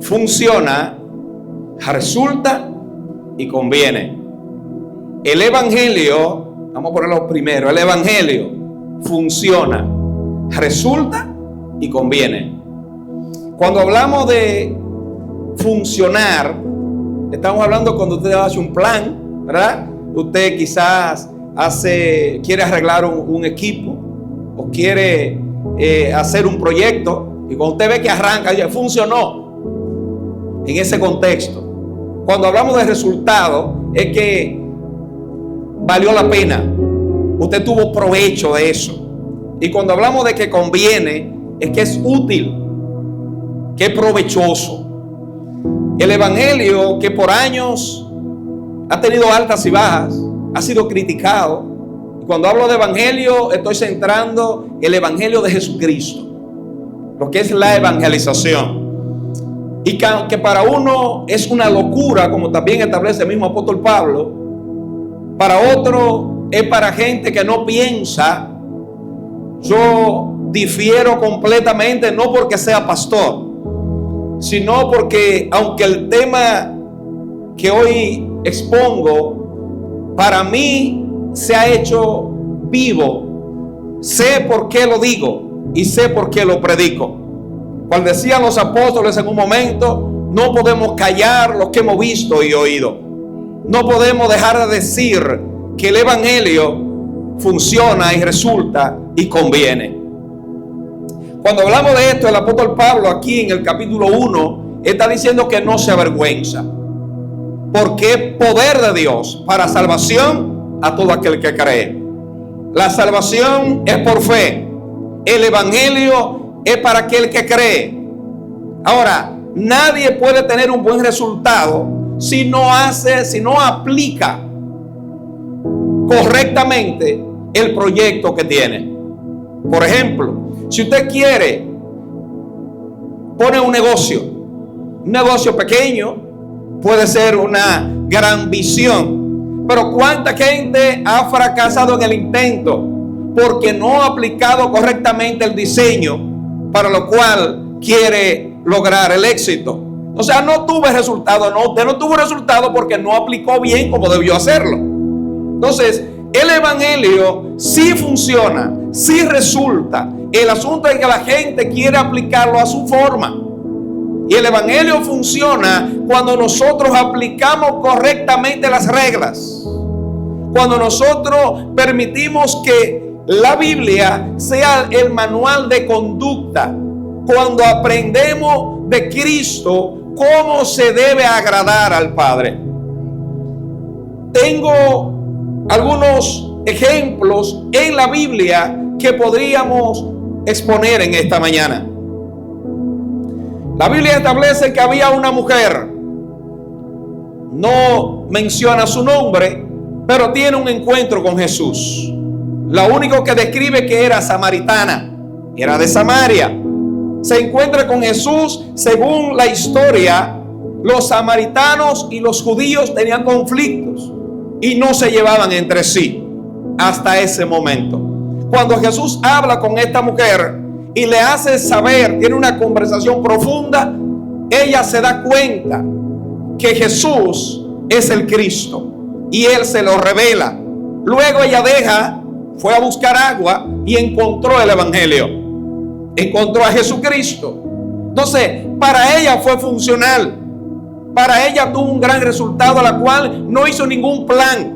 funciona, resulta y conviene. El evangelio, vamos a ponerlo primero, el evangelio funciona, resulta y conviene. Cuando hablamos de funcionar, estamos hablando cuando usted hace un plan, ¿verdad? Usted quizás quiere arreglar un equipo o quiere hacer un proyecto, y cuando usted ve que arranca, ya funcionó. En ese contexto, cuando hablamos de resultado, es que valió la pena, usted tuvo provecho de eso. Y cuando hablamos de que conviene, es que es útil, que es provechoso. El evangelio, que por años ha tenido altas y bajas, ha sido criticado. Y cuando hablo de evangelio, estoy centrando el evangelio de Jesucristo, lo que es la evangelización. Y que para uno es una locura, como también establece el mismo apóstol Pablo, para otro es para gente que no piensa. Yo difiero completamente, no porque sea pastor, sino porque aunque el tema que hoy expongo para mí se ha hecho vivo, sé por qué lo digo y sé por qué lo predico. Cuando decían los apóstoles en un momento, no podemos callar lo que hemos visto y oído. No podemos dejar de decir que el evangelio funciona y resulta y conviene. Cuando hablamos de esto, el apóstol Pablo aquí en el capítulo 1 está diciendo que no se avergüenza, porque es poder de Dios para salvación a todo aquel que cree. La salvación es por fe. El evangelio es para aquel que cree. Ahora, nadie puede tener un buen resultado si no aplica correctamente el proyecto que tiene. Por ejemplo, si usted quiere poner un negocio pequeño, puede ser una gran visión, pero ¿cuánta gente ha fracasado en el intento porque no ha aplicado correctamente el diseño para lo cual quiere lograr el éxito? O sea, no tuve resultado. Usted no tuvo resultado porque no aplicó bien como debió hacerlo. Entonces, el evangelio sí funciona, sí resulta. El asunto es que la gente quiere aplicarlo a su forma. Y el evangelio funciona cuando nosotros aplicamos correctamente las reglas. Cuando nosotros permitimos que la Biblia sea el manual de conducta. Cuando aprendemos de Cristo cómo se debe agradar al Padre. Tengo algunos ejemplos en la Biblia que podríamos exponer en esta mañana. La Biblia establece que había una mujer, no menciona su nombre, pero tiene un encuentro con Jesús. Lo único que describe que era samaritana, era de Samaria. Se encuentra con Jesús. Según la historia, los samaritanos y los judíos tenían conflictos y no se llevaban entre sí hasta ese momento. Cuando Jesús habla con esta mujer y le hace saber, tiene una conversación profunda, ella se da cuenta que Jesús es el Cristo y Él se lo revela. Luego ella fue a buscar agua y encontró el evangelio, encontró a Jesucristo. Entonces, para ella fue funcional, para ella tuvo un gran resultado, a la cual no hizo ningún plan.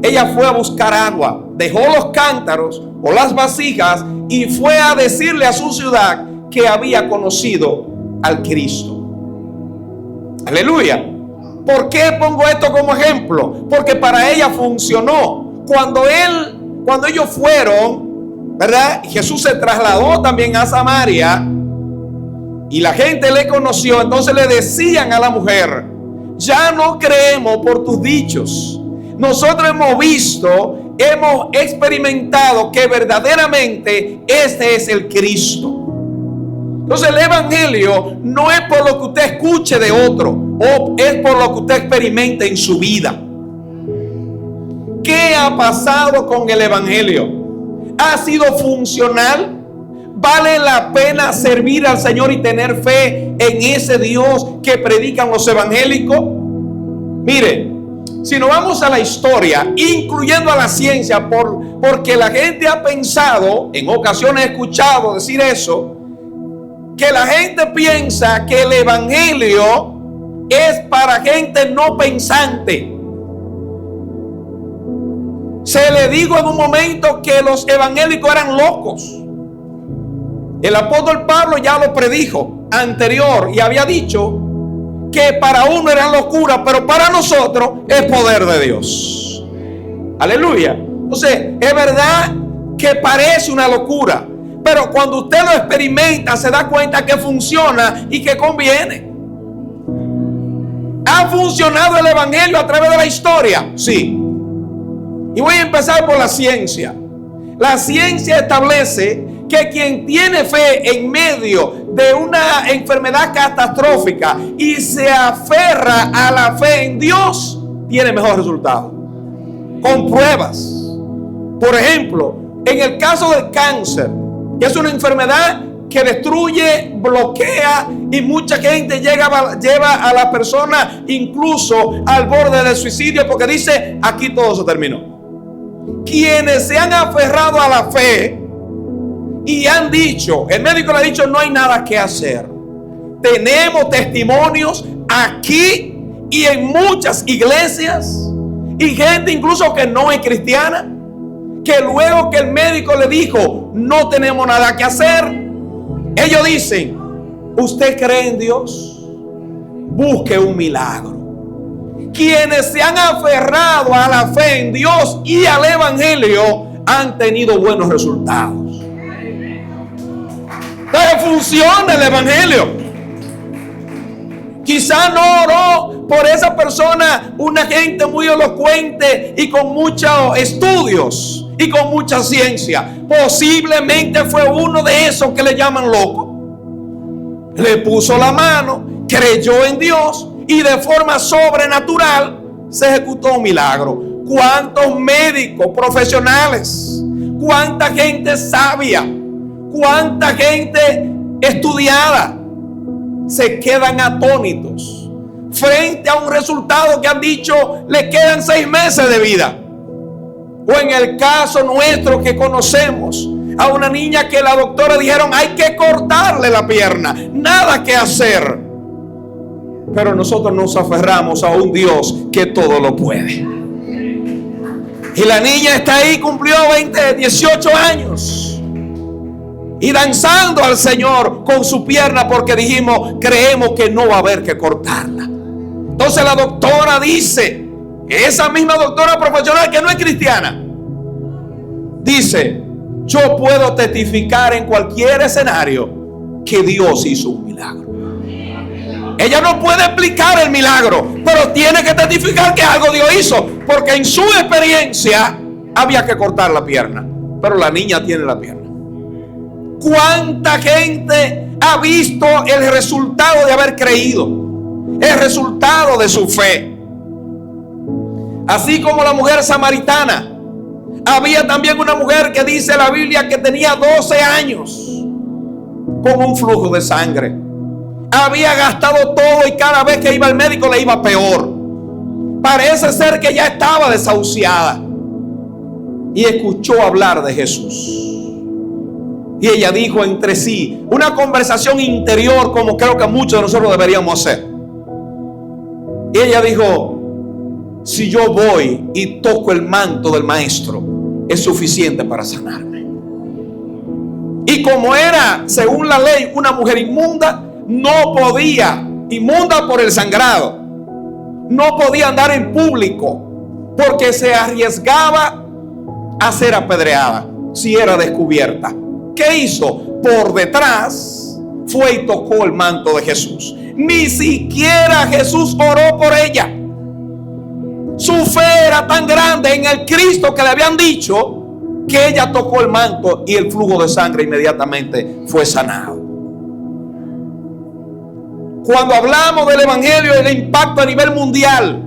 Ella fue a buscar agua, dejó los cántaros o las vasijas y fue a decirle a su ciudad que había conocido al Cristo. Aleluya. ¿Por qué pongo esto como ejemplo? Porque para ella funcionó. Cuando ellos fueron, ¿verdad? Jesús se trasladó también a Samaria y la gente le conoció. Entonces le decían a la mujer: ya no creemos por tus dichos. Nosotros hemos visto, hemos experimentado que verdaderamente este es el Cristo. Entonces el evangelio no es por lo que usted escuche de otro, o es por lo que usted experimente en su vida. ¿Qué ha pasado con el evangelio? ¿Ha sido funcional? Vale la pena servir al Señor y tener fe en ese Dios que predican los evangélicos. Mire, si nos vamos a la historia, incluyendo a la ciencia, porque la gente ha pensado, en ocasiones he escuchado decir eso, que la gente piensa que el evangelio es para gente no pensante. Se le dijo en un momento que los evangélicos eran locos. El apóstol Pablo ya lo predijo anterior y había dicho que para uno era locura, pero para nosotros es poder de Dios. Aleluya. Entonces, es verdad que parece una locura, pero cuando usted lo experimenta, se da cuenta que funciona y que conviene. ¿Ha funcionado el evangelio a través de la historia? Sí. Y voy a empezar por la ciencia. La ciencia establece que quien tiene fe en medio de una enfermedad catastrófica y se aferra a la fe en Dios, tiene mejor resultado. Con pruebas. Por ejemplo, en el caso del cáncer, que es una enfermedad que destruye, bloquea y mucha gente lleva a la persona incluso al borde del suicidio porque dice, aquí todo se terminó. Quienes se han aferrado a la fe y han dicho, el médico le ha dicho, no hay nada que hacer. Tenemos testimonios aquí y en muchas iglesias y gente incluso que no es cristiana, que luego que el médico le dijo, no tenemos nada que hacer, ellos dicen, ¿usted cree en Dios? Busque un milagro. Quienes se han aferrado a la fe en Dios y al evangelio han tenido buenos resultados. Entonces funciona el evangelio. Quizá no oró por esa persona una gente muy elocuente y con muchos estudios y con mucha ciencia. Posiblemente fue uno de esos que le llaman loco. Le puso la mano, creyó en Dios y de forma sobrenatural se ejecutó un milagro. ¿Cuántos médicos profesionales? ¿Cuánta gente sabia? ¿Cuánta gente estudiada se quedan atónitos frente a un resultado que han dicho le quedan 6 meses de vida? O en el caso nuestro que conocemos a una niña que la doctora dijeron hay que cortarle la pierna, nada que hacer. Pero nosotros nos aferramos a un Dios que todo lo puede. Y la niña está ahí, cumplió 18 años. Y danzando al Señor con su pierna porque dijimos, creemos que no va a haber que cortarla. Entonces la doctora dice, esa misma doctora profesional que no es cristiana, dice, yo puedo testificar en cualquier escenario que Dios hizo un milagro. Ella no puede explicar el milagro, pero tiene que testificar que algo Dios hizo, porque en su experiencia había que cortar la pierna, pero la niña tiene la pierna. ¿Cuánta gente ha visto el resultado de haber creído? El resultado de su fe. Así como la mujer samaritana. Había también una mujer que dice la Biblia que tenía 12 años con un flujo de sangre. Había gastado todo y cada vez que iba al médico le iba peor. Parece ser que ya estaba desahuciada. Y escuchó hablar de Jesús. Y ella dijo entre sí, una conversación interior como creo que muchos de nosotros deberíamos hacer. Y ella dijo, si yo voy y toco el manto del maestro, es suficiente para sanarme. Y como era, según la ley, una mujer inmunda, no podía, inmunda por el sangrado, no podía andar en público porque se arriesgaba a ser apedreada si era descubierta. ¿Qué hizo? Por detrás fue y tocó el manto de Jesús. Ni siquiera Jesús oró por ella. Su fe era tan grande en el Cristo que le habían dicho que ella tocó el manto y el flujo de sangre inmediatamente fue sanado. Cuando hablamos del evangelio y del impacto a nivel mundial,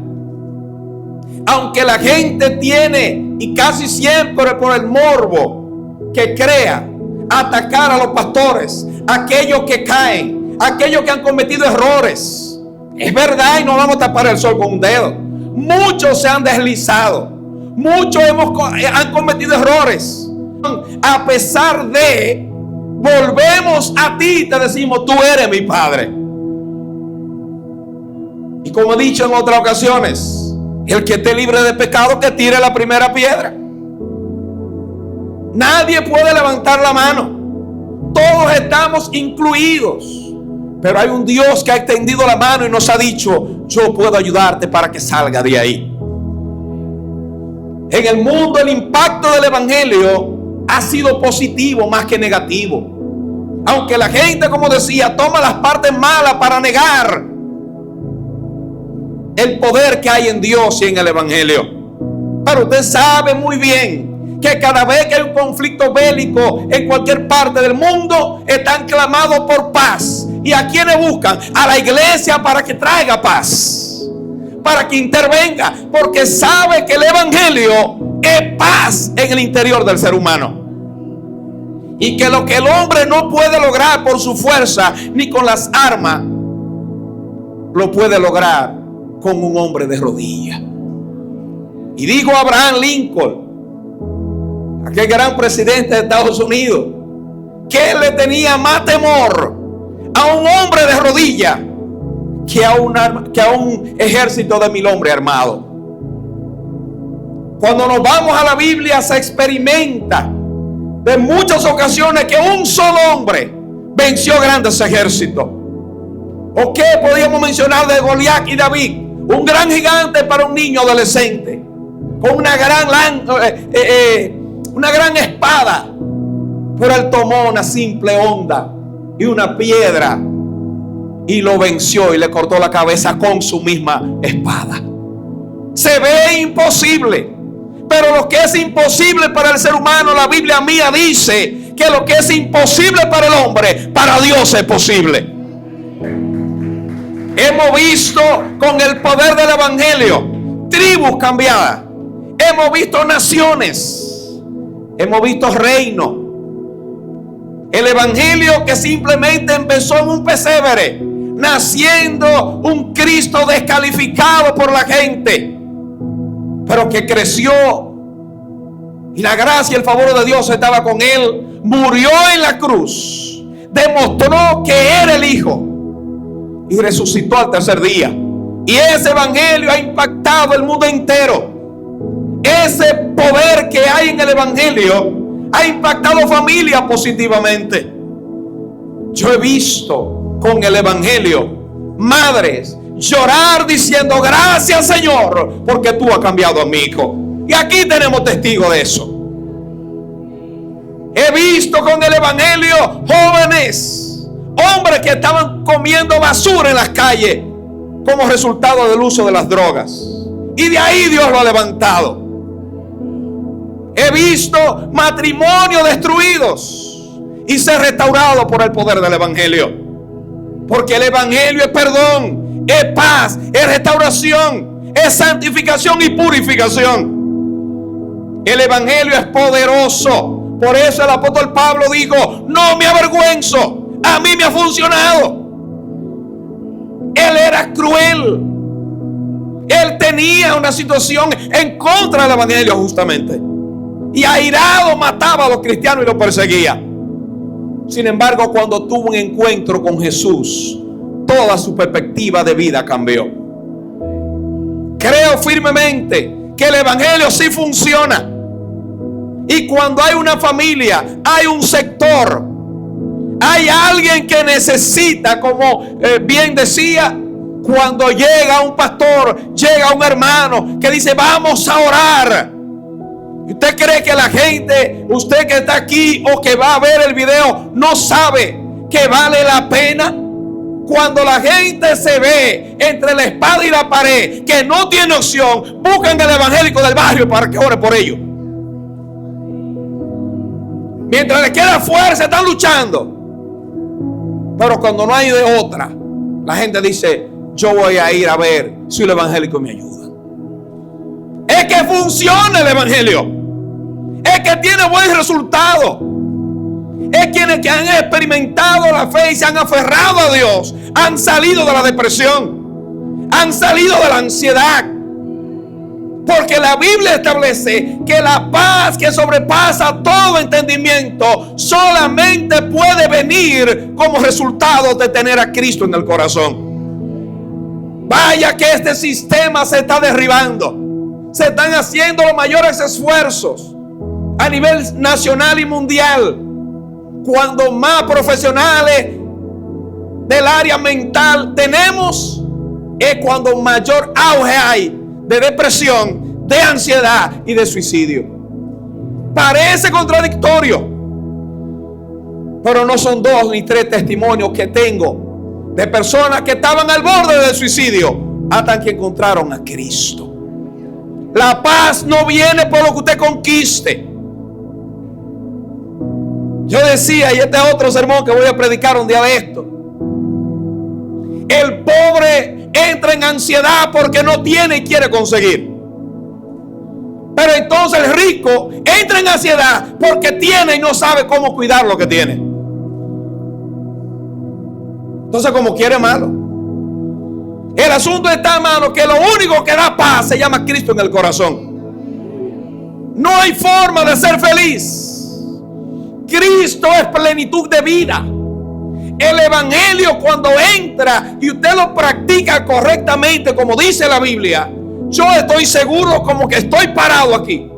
aunque la gente tiene, y casi siempre por el morbo, que crea, atacar a los pastores, aquellos que caen, aquellos que han cometido errores. Es verdad, y no vamos a tapar el sol con un dedo. Muchos se han deslizado, muchos han cometido errores. A pesar de, volvemos a ti y te decimos: tú eres mi Padre. Y como he dicho en otras ocasiones, el que esté libre de pecado, que tire la primera piedra. Nadie puede levantar la mano. Todos estamos incluidos. Pero hay un Dios que ha extendido la mano y nos ha dicho: yo puedo ayudarte para que salga de ahí. En el mundo el impacto del evangelio ha sido positivo más que negativo. Aunque la gente, como decía, toma las partes malas para negar el poder que hay en Dios y en el evangelio. Pero usted sabe muy bien que cada vez que hay un conflicto bélico en cualquier parte del mundo, están clamados por paz. ¿Y a quiénes buscan? A la iglesia para que traiga paz, para que intervenga, porque sabe que el evangelio es paz en el interior del ser humano. Y que lo que el hombre no puede lograr por su fuerza ni con las armas, lo puede lograr con un hombre de rodillas. Y digo Abraham Lincoln, aquel gran presidente de Estados Unidos, que él le tenía más temor a un hombre de rodillas que a un ejército de 1000 hombres armados. Cuando nos vamos a la Biblia, se experimenta de muchas ocasiones que un solo hombre venció grandes ejércitos. ¿O qué podríamos mencionar de Goliat y David? Un gran gigante para un niño adolescente, con una gran espada. Pero él tomó una simple honda y una piedra y lo venció y le cortó la cabeza con su misma espada. Se ve imposible, pero lo que es imposible para el ser humano, la Biblia mía dice que lo que es imposible para el hombre, para Dios es posible. Hemos visto con el poder del evangelio tribus cambiadas, hemos visto naciones, hemos visto reinos. El evangelio que simplemente empezó en un pesebre, naciendo un Cristo descalificado por la gente, pero que creció y la gracia y el favor de Dios estaba con él. Murió en la cruz, demostró que era el Hijo y resucitó al tercer día. Y ese evangelio ha impactado el mundo entero. Ese poder que hay en el evangelio ha impactado familias positivamente. Yo he visto con el evangelio madres llorar diciendo: gracias, Señor, porque tú has cambiado a mi hijo. Y aquí tenemos testigos de eso. He visto con el evangelio jóvenes, hombres que estaban comiendo basura en las calles como resultado del uso de las drogas, y de ahí Dios lo ha levantado. He visto matrimonios destruidos y ser restaurados por el poder del evangelio, porque el evangelio es perdón, es paz, es restauración, es santificación y purificación. El evangelio es poderoso. Por eso el apóstol Pablo dijo: no me avergüenzo, a mí me ha funcionado. Él era cruel, él tenía una situación en contra del evangelio justamente, y airado mataba a los cristianos y los perseguía. Sin embargo, cuando tuvo un encuentro con Jesús, toda su perspectiva de vida cambió. Creo firmemente que el evangelio sí funciona. Y cuando hay una familia, hay un sector, hay alguien que necesita, como bien decía, cuando llega un pastor, llega un hermano que dice: vamos a orar. ¿Usted cree que la gente, usted que está aquí o que va a ver el video, no sabe que vale la pena? Cuando la gente se ve entre la espada y la pared, que no tiene opción, buscan al evangélico del barrio para que ore por ellos. Mientras les queda fuerza, están luchando. Pero cuando no hay de otra, la gente dice: yo voy a ir a ver si el evangélico me ayuda. Es que funciona el evangelio, es que tiene buen resultado, es quienes que han experimentado la fe y se han aferrado a Dios, han salido de la depresión, han salido de la ansiedad. Porque la Biblia establece que la paz que sobrepasa todo entendimiento solamente puede venir como resultado de tener a Cristo en el corazón. Vaya que este sistema se está derribando. Se están haciendo los mayores esfuerzos a nivel nacional y mundial. Cuando más profesionales del área mental tenemos, es cuando mayor auge hay de depresión, de ansiedad y de suicidio. Parece contradictorio, pero no son 2 ni 3 testimonios que tengo de personas que estaban al borde del suicidio hasta que encontraron a Cristo. La paz no viene por lo que usted conquiste. Yo decía, y este es otro sermón que voy a predicar un día de esto: el pobre entra en ansiedad porque no tiene y quiere conseguir. Pero entonces el rico entra en ansiedad porque tiene y no sabe cómo cuidar lo que tiene. Entonces, como quiere, malo. El asunto está, hermano, que lo único que da paz se llama Cristo en el corazón. No hay forma de ser feliz. Cristo es plenitud de vida. El evangelio, cuando entra y usted lo practica correctamente, como dice la Biblia, yo estoy seguro, como que estoy parado aquí,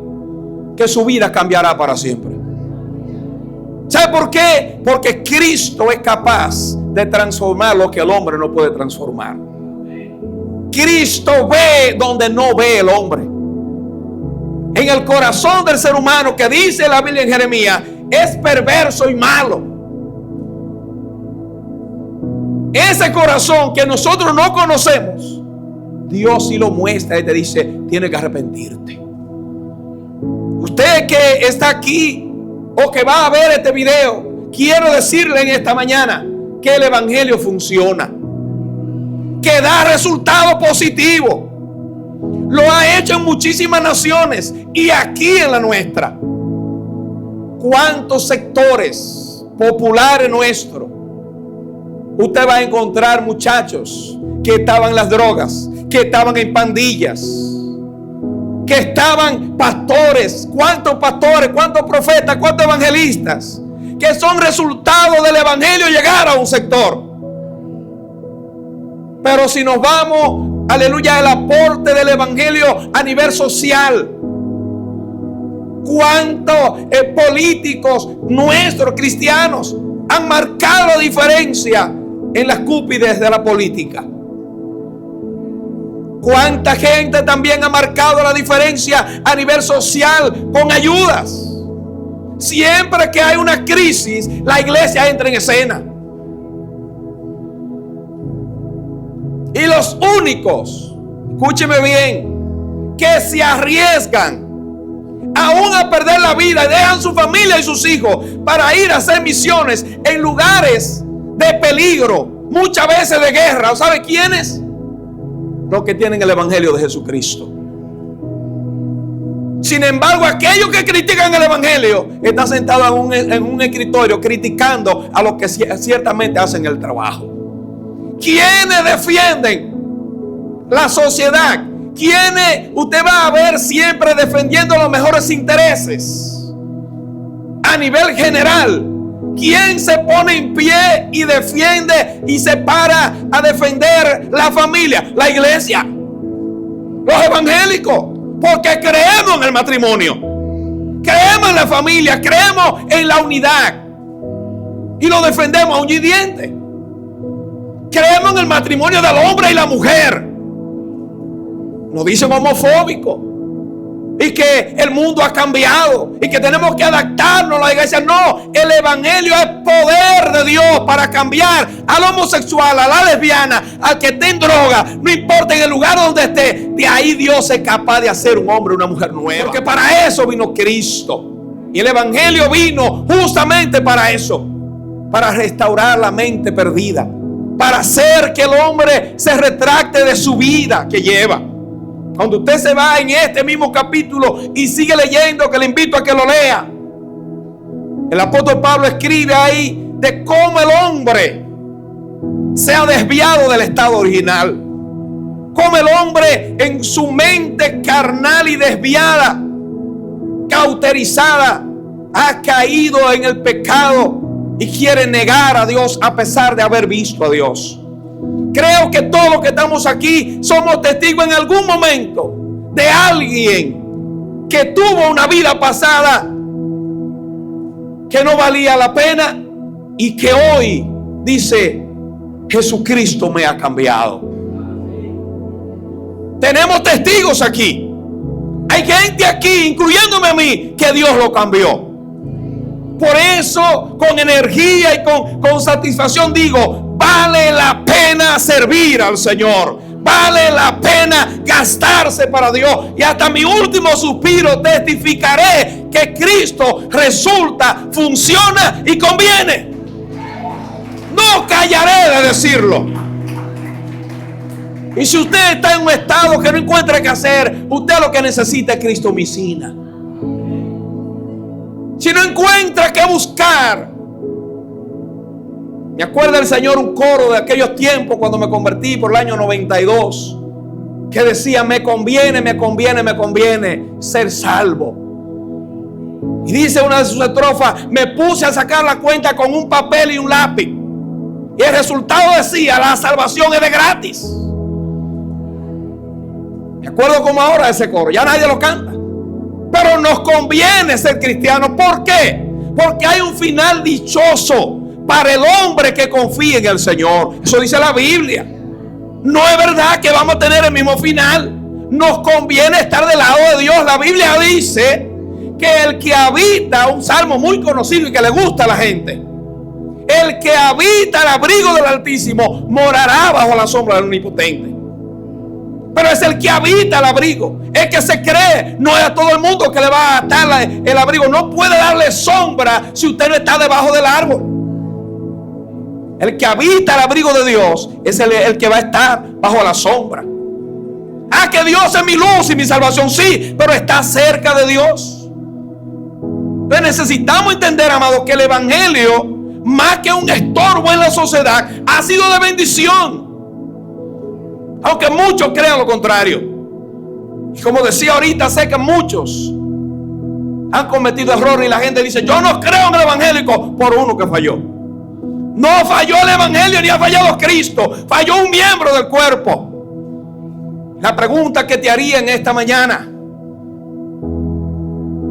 que su vida cambiará para siempre. ¿Sabe por qué? Porque Cristo es capaz de transformar lo que el hombre no puede transformar. Cristo ve donde no ve el hombre. En el corazón del ser humano, que dice la Biblia en Jeremías, es perverso y malo. Ese corazón que nosotros no conocemos, Dios sí lo muestra y te dice: tienes que arrepentirte. Usted que está aquí o que va a ver este video, quiero decirle en esta mañana que el evangelio funciona, que da resultados positivos. Lo ha hecho en muchísimas naciones y aquí en la nuestra. ¿Cuántos sectores populares nuestros usted va a encontrar muchachos que estaban en las drogas, que estaban en pandillas, que estaban pastores? ¿Cuántos pastores, cuántos profetas, cuántos evangelistas que son resultado del evangelio llegar a un sector? Pero si nos vamos, aleluya, al aporte del evangelio a nivel social, ¿cuántos políticos nuestros cristianos han marcado la diferencia en las cúspides de la política? ¿Cuánta gente también ha marcado la diferencia a nivel social con ayudas? Siempre que hay una crisis, la iglesia entra en escena. Y los únicos, escúcheme bien, que se arriesgan aún a perder la vida y dejan su familia y sus hijos para ir a hacer misiones en lugares de peligro, muchas veces de guerra. ¿Sabe quiénes? Los que tienen el evangelio de Jesucristo. Sin embargo, aquellos que critican el evangelio están sentados en un escritorio criticando a los que ciertamente hacen el trabajo. ¿Quiénes defienden la sociedad? ¿Quiénes usted va a ver siempre defendiendo los mejores intereses a nivel general? ¿Quién se pone en pie y defiende y se para a defender la familia? La iglesia, los evangélicos, porque creemos en el matrimonio, creemos en la familia, creemos en la unidad y lo defendemos a uña y diente. Creemos en el matrimonio del hombre y la mujer. Nos dicen homofóbicos y que el mundo ha cambiado y que tenemos que adaptarnos a la iglesia. No, el evangelio es poder de Dios para cambiar al homosexual, a la lesbiana, al que esté en droga, no importa en el lugar donde esté. De ahí Dios es capaz de hacer un hombre, una mujer nueva, porque para eso vino Cristo. Y el evangelio vino justamente para eso, para restaurar la mente perdida, para hacer que el hombre se retracte de su vida que lleva. Cuando usted se va en este mismo capítulo y sigue leyendo, que le invito a que lo lea, El apóstol Pablo escribe ahí de cómo el hombre se ha desviado del estado original. Cómo el hombre en su mente carnal y desviada, cauterizada, ha caído en el pecado y quiere negar a Dios a pesar de haber visto a Dios. Creo que todos los que estamos aquí somos testigos en algún momento de alguien que tuvo una vida pasada que no valía la pena y que hoy dice: Jesucristo me ha cambiado. Tenemos testigos aquí. Hay gente aquí, incluyéndome a mí, que Dios lo cambió. Por eso, con energía y con satisfacción digo: vale la pena servir al Señor. Vale la pena gastarse para Dios. Y hasta mi último suspiro testificaré que Cristo resulta, funciona y conviene. No callaré de decirlo. Y si usted está en un estado que no encuentra qué hacer, usted lo que necesita es Cristo homicida. Si no encuentra qué buscar, me acuerda el Señor un coro de aquellos tiempos cuando me convertí por el año 92, que decía: me conviene ser salvo. Y dice una de sus estrofas: me puse a sacar la cuenta con un papel y un lápiz, y el resultado decía: la salvación es de gratis. Me acuerdo como ahora de ese coro, ya nadie lo canta. Pero nos conviene ser cristianos. ¿Por qué? Porque hay un final dichoso para el hombre que confía en el Señor. Eso dice la Biblia. No es verdad que vamos a tener el mismo final. Nos conviene estar del lado de Dios. La Biblia dice que el que habita, un salmo muy conocido y que le gusta a la gente, el que habita el abrigo del Altísimo morará bajo la sombra del Omnipotente. Pero es el que habita el abrigo, el que se cree. No es a todo el mundo que le va a atar el abrigo. No puede darle sombra si usted no está debajo del árbol. El que habita el abrigo de Dios es el que va a estar bajo la sombra. Ah, que Dios es mi luz y mi salvación, sí, pero está cerca de Dios. Entonces necesitamos entender, amados, que el evangelio, más que un estorbo en la sociedad, ha sido de bendición. Aunque muchos crean lo contrario. Y como decía ahorita, sé que muchos han cometido errores y la gente dice: yo no creo en el evangélico, por uno que falló. No falló el evangelio ni ha fallado Cristo. Falló un miembro del cuerpo. La pregunta que te haría en esta mañana: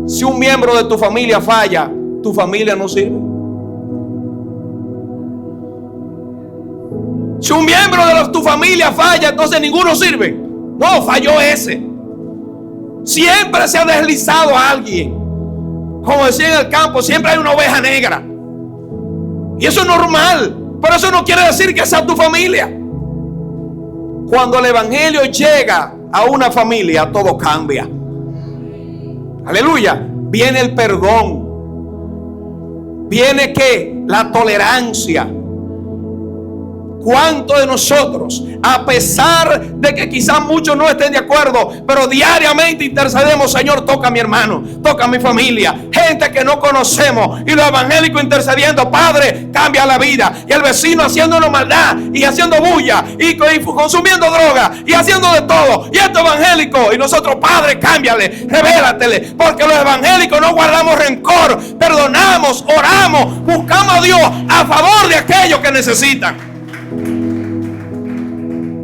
si un miembro de tu familia falla, ¿tu familia no sirve? Si un miembro de tu familia falla, entonces ninguno sirve. No, falló ese. Siempre se ha deslizado a alguien. Como decía en el campo, siempre hay una oveja negra. Y eso es normal. Pero eso no quiere decir que sea tu familia. Cuando el evangelio llega a una familia, todo cambia. Aleluya. Viene el perdón. Viene ¿qué? La tolerancia. ¿Cuántos de nosotros, a pesar de que quizás muchos no estén de acuerdo, pero diariamente intercedemos: Señor, toca a mi hermano, toca a mi familia, gente que no conocemos, y los evangélicos intercediendo: Padre, cambia la vida, y el vecino haciéndonos maldad y haciendo bulla y consumiendo droga y haciendo de todo, y este evangélico, y nosotros: Padre, cámbiale, revélatele, porque los evangélicos no guardamos rencor, perdonamos, oramos, buscamos a Dios a favor de aquellos que necesitan.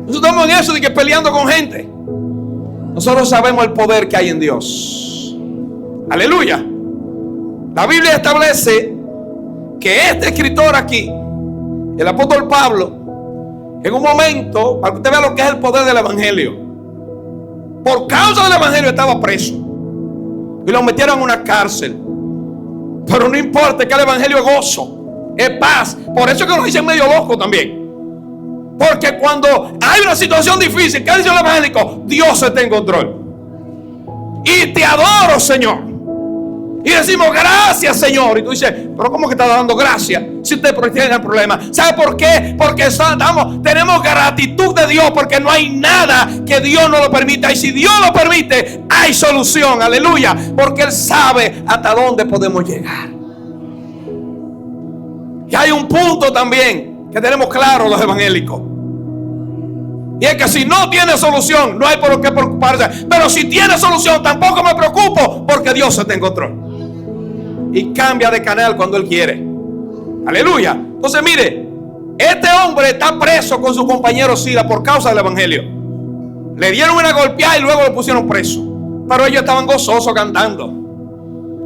Nosotros estamos en eso de que peleando con gente. Nosotros sabemos el poder que hay en Dios. Aleluya. La Biblia establece que este escritor aquí, el apóstol Pablo, en un momento, para que usted vea lo que es el poder del evangelio, por causa del evangelio estaba preso y lo metieron en una cárcel. Pero no importa, que el evangelio es gozo, es paz. Por eso es que nos dicen medio loco también. Porque cuando hay una situación difícil, ¿qué dice el evangélico? Dios está en control. Y te adoro, Señor. Y decimos: gracias, Señor. Y tú dices: pero ¿cómo que está dando gracias si usted tiene el problema? ¿Sabe por qué? Porque tenemos gratitud de Dios, porque no hay nada que Dios no lo permita. Y si Dios lo permite, hay solución. Aleluya. Porque Él sabe hasta dónde podemos llegar. Y hay un punto también que tenemos claro los evangélicos. Y es que si no tiene solución, no hay por qué preocuparse. Pero si tiene solución, tampoco me preocupo, porque Dios está en control. Y cambia de canal cuando Él quiere. Aleluya. Entonces mire, este hombre está preso con su compañero Silas por causa del evangelio. Le dieron una golpeada y luego lo pusieron preso. Pero ellos estaban gozosos cantando,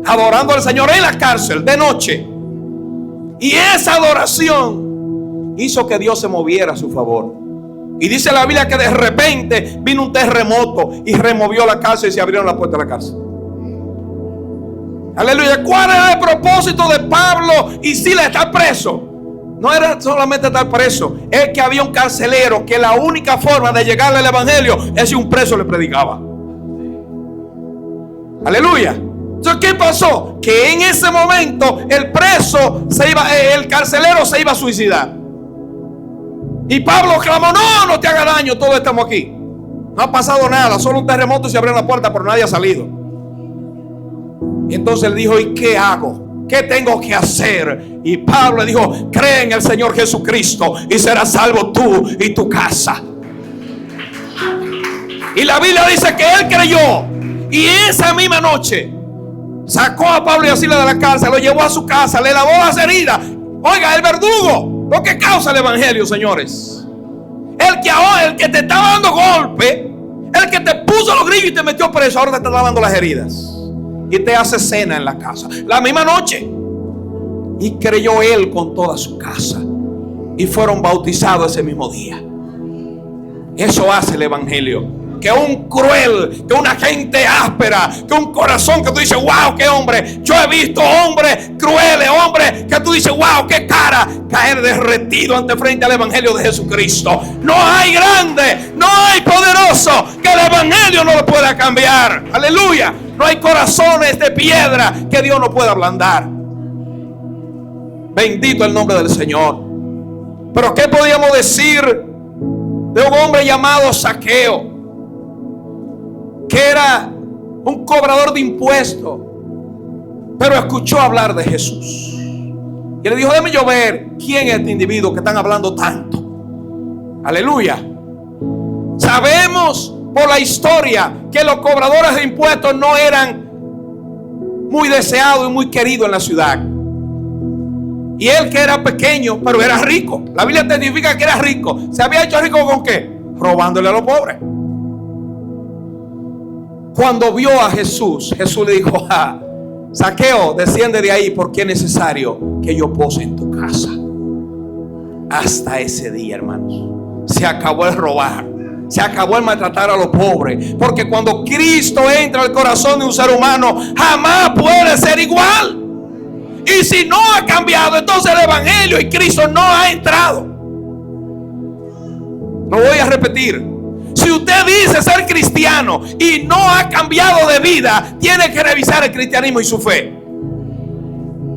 adorando al Señor en la cárcel de noche. Y esa adoración hizo que Dios se moviera a su favor. Y dice la Biblia que de repente vino un terremoto y removió la cárcel y se abrieron las puertas de la cárcel. Aleluya. ¿Cuál era el propósito de Pablo y Silas estar preso? No era solamente estar preso, es que había un carcelero que la única forma de llegarle al evangelio es si un preso le predicaba. Aleluya. Entonces, ¿qué pasó? Que en ese momento el preso se iba, el carcelero se iba a suicidar. Y Pablo clamó: no te haga daño, todos estamos aquí. No ha pasado nada, solo un terremoto y se abrió la puerta, pero nadie ha salido. Y entonces él dijo: ¿y qué hago? ¿Qué tengo que hacer? Y Pablo le dijo: cree en el Señor Jesucristo y serás salvo tú y tu casa. Y la Biblia dice que él creyó. Y esa misma noche sacó a Pablo y a Silas de la cárcel, lo llevó a su casa, le lavó las heridas. Oiga, el verdugo, lo que causa el evangelio, señores. El que te estaba dando golpe, el que te puso los grillos y te metió preso, ahora te está lavando las heridas. Y te hace cena en la casa, la misma noche. Y creyó él con toda su casa. Y fueron bautizados ese mismo día. Eso hace el evangelio. Que un cruel, que una gente áspera, que un corazón que tú dices: wow, qué hombre. Yo he visto hombres crueles, hombres que tú dices: wow, qué cara. Caer derretido ante frente al evangelio de Jesucristo. No hay grande, no hay poderoso que el evangelio no lo pueda cambiar. Aleluya. No hay corazones de piedra que Dios no pueda ablandar. Bendito el nombre del Señor. Pero ¿qué podíamos decir de un hombre llamado Zaqueo? Que era un cobrador de impuestos, pero escuchó hablar de Jesús. Y le dijo: déjame yo ver quién es este individuo que están hablando tanto. Aleluya. Sabemos por la historia que los cobradores de impuestos no eran muy deseados y muy queridos en la ciudad. Y él, que era pequeño, pero era rico. La Biblia testifica que era rico. ¿Se había hecho rico con qué? Robándole a los pobres. Cuando vio a Jesús, Jesús le dijo: Zaqueo, desciende de ahí, porque es necesario que yo pose en tu casa. Hasta ese día, hermanos, se acabó el robar, se acabó el maltratar a los pobres. Porque cuando Cristo entra al corazón de un ser humano, jamás puede ser igual. Y si no ha cambiado, entonces el evangelio y Cristo no ha entrado. Lo voy a repetir. Si usted dice ser cristiano y no ha cambiado de vida, tiene que revisar el cristianismo y su fe.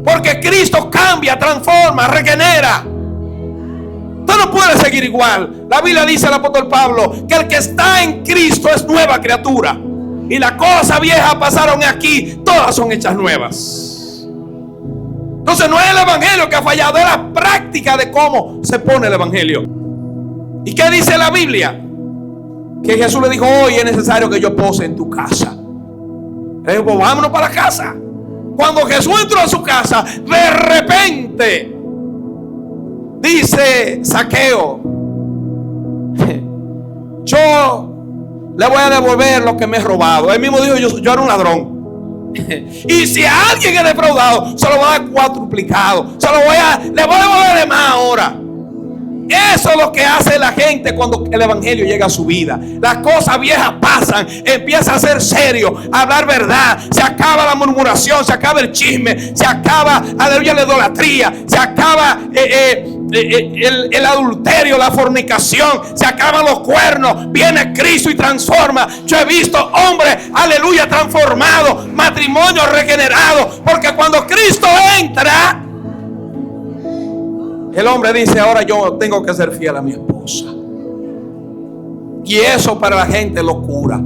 Porque Cristo cambia, transforma, regenera. Usted no puede seguir igual. La Biblia dice, el apóstol Pablo, que el que está en Cristo es nueva criatura. Y las cosas viejas pasaron aquí, todas son hechas nuevas. Entonces no es el evangelio que ha fallado, es la práctica de cómo se pone el evangelio. ¿Y qué dice la Biblia? Que Jesús le dijo: hoy es necesario que yo pose en tu casa. Le dijo: pues vámonos para la casa. Cuando Jesús entró a su casa, de repente dice Zaqueo: yo le voy a devolver lo que me he robado. Él mismo dijo: yo era un ladrón. Y si a alguien he defraudado, se lo voy a dar cuadruplicado. Le voy a devolver de más ahora. Eso es lo que hace la gente cuando el evangelio llega a su vida. Las cosas viejas pasan, empieza a ser serio, a hablar verdad. Se acaba la murmuración, se acaba el chisme, se acaba, aleluya, la idolatría, se acaba el adulterio, la fornicación, se acaban los cuernos. Viene Cristo y transforma. Yo he visto hombres, aleluya, transformados, matrimonios regenerados, porque cuando Cristo entra, el hombre dice: ahora yo tengo que ser fiel a mi esposa. Y eso para la gente es locura.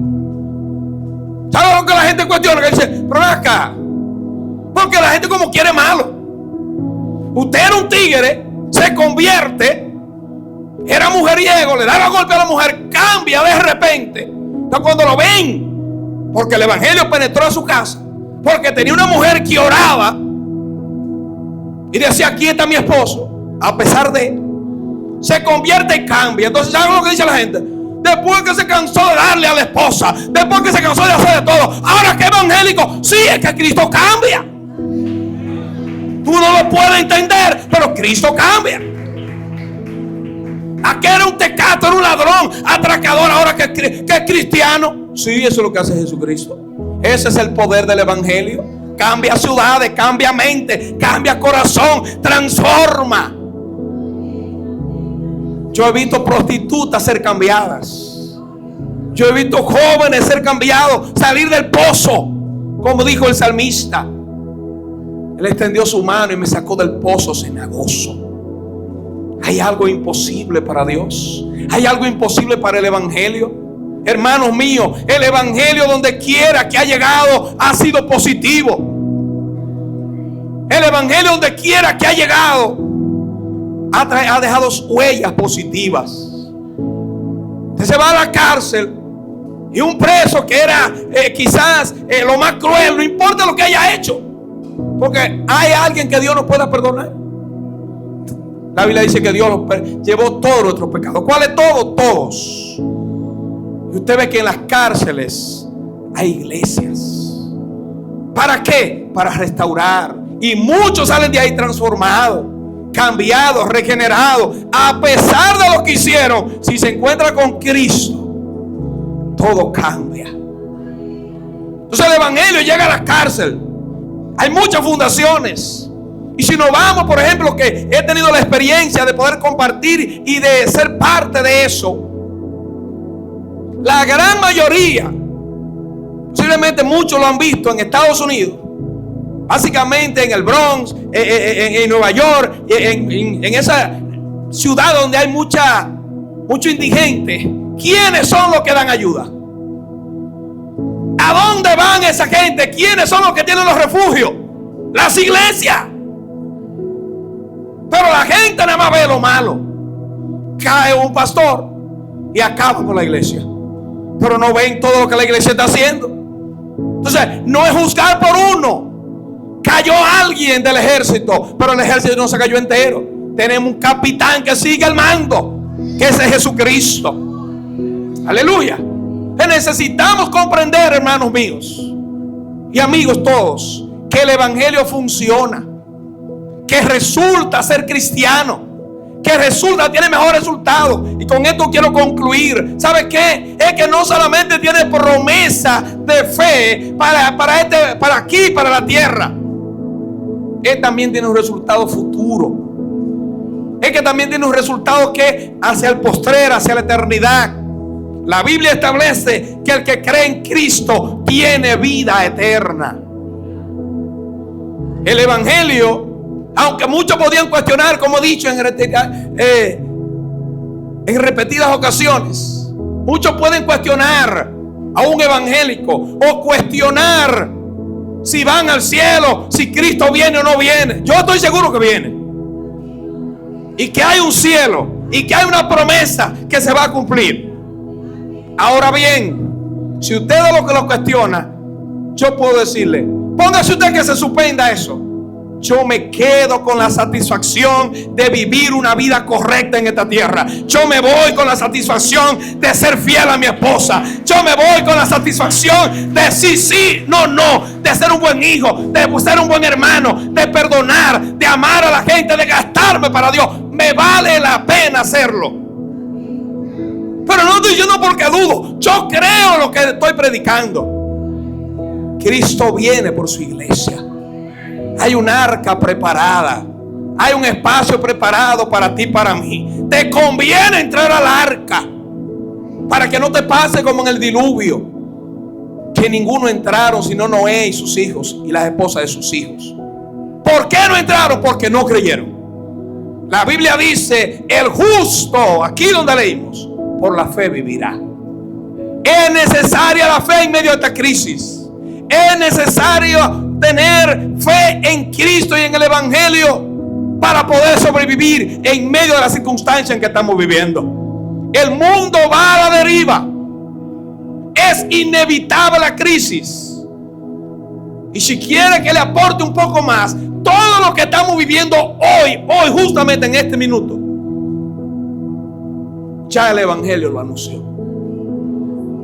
¿Sabes lo que la gente cuestiona? Que dice: pero ven acá, porque la gente como quiere malo. Usted era un tigre, se convierte, era mujeriego, le da la golpe a la mujer, cambia de repente. Entonces cuando lo ven, porque el evangelio penetró a su casa, porque tenía una mujer que oraba y decía: aquí está mi esposo, a pesar de, se convierte y cambia. Entonces, ¿saben lo que dice la gente? Después que se cansó de darle a la esposa, después que se cansó de hacer de todo, ahora que evangélico, sí, es que Cristo cambia. Tú no lo puedes entender, pero Cristo cambia. Aquel era un tecato, era un ladrón, atracador, ahora que es cristiano. Sí, eso es lo que hace Jesucristo. Ese es el poder del evangelio. Cambia ciudades, cambia mente, cambia corazón, transforma. Yo he visto prostitutas ser cambiadas. Yo he visto jóvenes ser cambiados, salir del pozo, como dijo el salmista. Él extendió su mano y me sacó del pozo cenagoso. ¿Hay algo imposible para Dios? ¿Hay algo imposible para el evangelio? Hermanos míos, el evangelio donde quiera que ha llegado ha sido positivo. El evangelio donde quiera que ha llegado ha dejado huellas positivas. Usted se va a la cárcel y un preso que era quizás lo más cruel, no importa lo que haya hecho, porque hay alguien que Dios no pueda perdonar. La Biblia dice que Dios llevó todos nuestros pecados. ¿Cuáles todos? Todos. Y usted ve que en las cárceles hay iglesias. ¿Para qué? Para restaurar. Y muchos salen de ahí transformados, cambiados, regenerados. A pesar de lo que hicieron, si se encuentra con Cristo, todo cambia. Entonces el evangelio llega a la cárcel. Hay muchas fundaciones. Y si nos vamos, por ejemplo, que he tenido la experiencia de poder compartir y de ser parte de eso, la gran mayoría, posiblemente muchos lo han visto en Estados Unidos, básicamente en el Bronx, en Nueva York, en esa ciudad donde hay mucho indigente. ¿Quiénes son los que dan ayuda? ¿A dónde van esa gente? ¿Quiénes son los que tienen los refugios? Las iglesias. Pero la gente nada más ve lo malo. Cae un pastor y acaba con la iglesia, pero no ven todo lo que la iglesia está haciendo. Entonces no es juzgar por uno. Cayó alguien del ejército, pero el ejército no se cayó entero. Tenemos un capitán que sigue al mando, que es Jesucristo. Aleluya. Necesitamos comprender, hermanos míos y amigos todos, que el evangelio funciona, que resulta ser cristiano, que resulta, tiene mejor resultado. Y con esto quiero concluir. ¿Sabe qué? Es que no solamente tiene promesa de fe para aquí, para la tierra. Él también tiene un resultado futuro. Es que también tiene un resultado que hacia el postrer, hacia la eternidad. La Biblia establece que el que cree en Cristo tiene vida eterna. El evangelio, aunque muchos podían cuestionar, como he dicho en repetidas ocasiones, muchos pueden cuestionar a un evangélico o cuestionar si van al cielo, si Cristo viene o no viene. Yo estoy seguro que viene, y que hay un cielo, y que hay una promesa que se va a cumplir. Ahora bien, si usted es lo que lo cuestiona, yo puedo decirle: póngase usted que se suspenda eso. Yo me quedo con la satisfacción de vivir una vida correcta en esta tierra. Yo me voy con la satisfacción de ser fiel a mi esposa. Yo me voy con la satisfacción de sí, no, de ser un buen hijo, de ser un buen hermano, de perdonar, de amar a la gente, de gastarme para Dios. Me vale la pena hacerlo. Pero no estoy diciendo porque dudo. Yo creo lo que estoy predicando. Cristo viene por su iglesia. Hay un arca preparada. Hay un espacio preparado para ti y para mí. Te conviene entrar al arca, para que no te pase como en el diluvio, que ninguno entraron sino Noé y sus hijos y las esposas de sus hijos. ¿Por qué no entraron? Porque no creyeron. La Biblia dice: el justo, aquí donde leímos, por la fe vivirá. Es necesaria la fe en medio de esta crisis. Es necesario tener fe en Cristo y en el evangelio. para poder sobrevivir en medio de la circunstancia en que estamos viviendo. El mundo va a la deriva. Es inevitable la crisis. Y si quiere que le aporte un poco más, todo lo que estamos viviendo hoy justamente en este minuto, ya el Evangelio lo anunció.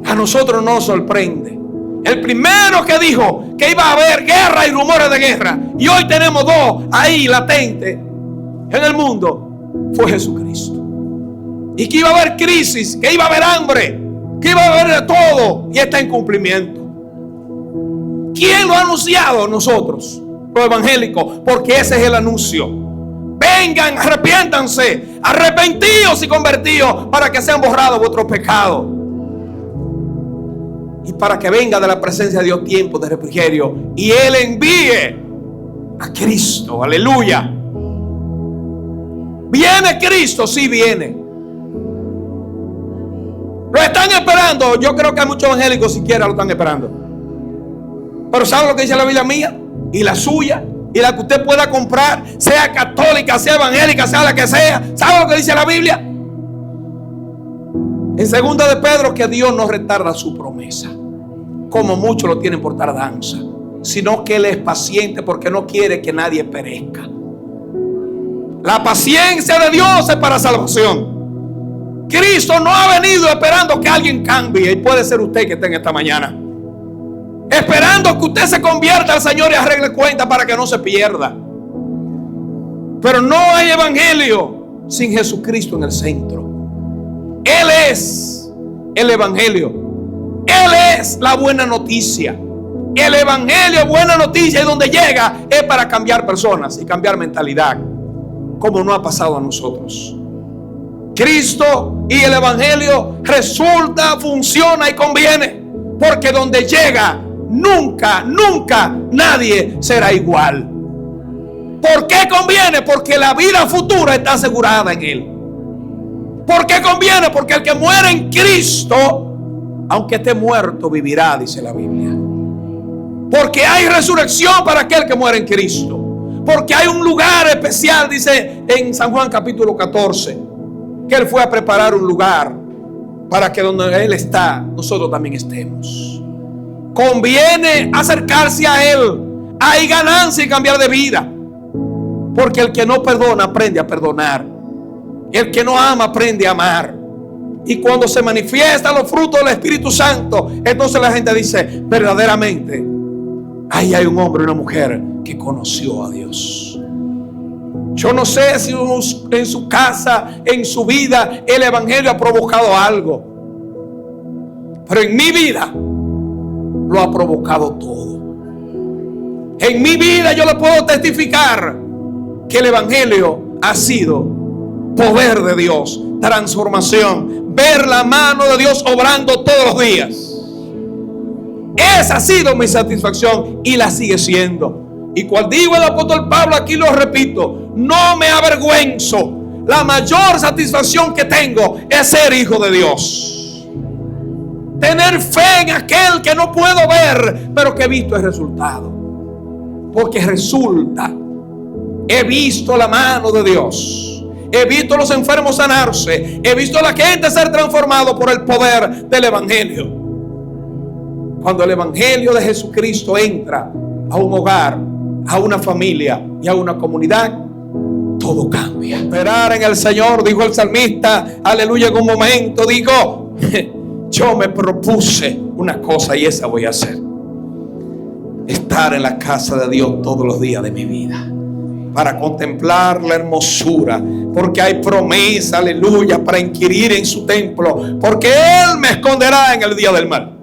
A nosotros nos sorprende. El primero que dijo que iba a haber guerra y rumores de guerra, y hoy tenemos dos ahí latentes en el mundo, fue Jesucristo. Y que iba a haber crisis, que iba a haber hambre, que iba a haber de todo, y está en cumplimiento. ¿Quién lo ha anunciado? Nosotros, los evangélicos, porque ese es el anuncio. Vengan, arrepiéntanse, arrepentidos y convertidos, para que sean borrados vuestros pecados, y para que venga de la presencia de Dios tiempo de refrigerio, y Él envíe a Cristo. Aleluya. ¿Viene Cristo? Sí, viene. Lo están esperando. Yo creo que hay muchos evangélicos siquiera lo están esperando. Pero ¿saben lo que dice la Biblia mía? Y la suya, y la que usted pueda comprar, sea católica, sea evangélica, sea la que sea. ¿Saben lo que dice la Biblia? En 2 de Pedro, que Dios no retarda su promesa, como muchos lo tienen por tardanza, sino que Él es paciente porque no quiere que nadie perezca. La paciencia de Dios es para salvación. Cristo no ha venido esperando que alguien cambie, y puede ser usted que esté en esta mañana esperando que usted se convierta al Señor y arregle cuenta para que no se pierda. Pero no hay evangelio sin Jesucristo en el centro. Él es el evangelio. Él es la buena noticia. El evangelio, buena noticia, y donde llega es para cambiar personas y cambiar mentalidad, como no ha pasado a nosotros. Cristo y el evangelio resulta, funciona y conviene, porque donde llega nunca nadie será igual. ¿Por qué conviene? Porque la vida futura está asegurada en Él. ¿Por qué conviene? Porque el que muere en Cristo, aunque esté muerto, vivirá, dice la Biblia. Porque hay resurrección para aquel que muere en Cristo. Porque hay un lugar especial, dice en San Juan capítulo 14, que Él fue a preparar un lugar para que donde Él está, nosotros también estemos. Conviene acercarse a Él. Hay ganancia en cambiar de vida. Porque el que no perdona aprende a perdonar. El que no ama aprende a amar. Y cuando se manifiestan los frutos del Espíritu Santo, entonces la gente dice, verdaderamente, ahí hay un hombre y una mujer que conoció a Dios. Yo no sé si en su casa, en su vida, el evangelio ha provocado algo. Pero en mi vida lo ha provocado todo. En mi vida yo le puedo testificar que el evangelio ha sido poder de Dios, transformación, ver la mano de Dios obrando todos los días. Esa ha sido mi satisfacción y la sigue siendo. Y cual digo el apóstol Pablo, aquí lo repito, no me avergüenzo. La mayor satisfacción que tengo es ser hijo de Dios. Tener fe en aquel que no puedo ver, pero que he visto el resultado. Porque resulta, he visto la mano de Dios. He visto a los enfermos sanarse. He visto a la gente ser transformado por el poder del evangelio. Cuando el evangelio de Jesucristo entra a un hogar, a una familia y a una comunidad, todo cambia. Esperar en el Señor, dijo el salmista, aleluya, en un momento, digo, yo me propuse una cosa y esa voy a hacer: estar en la casa de Dios todos los días de mi vida, para contemplar la hermosura, porque hay promesa, aleluya, para inquirir en su templo, porque Él me esconderá en el día del mal.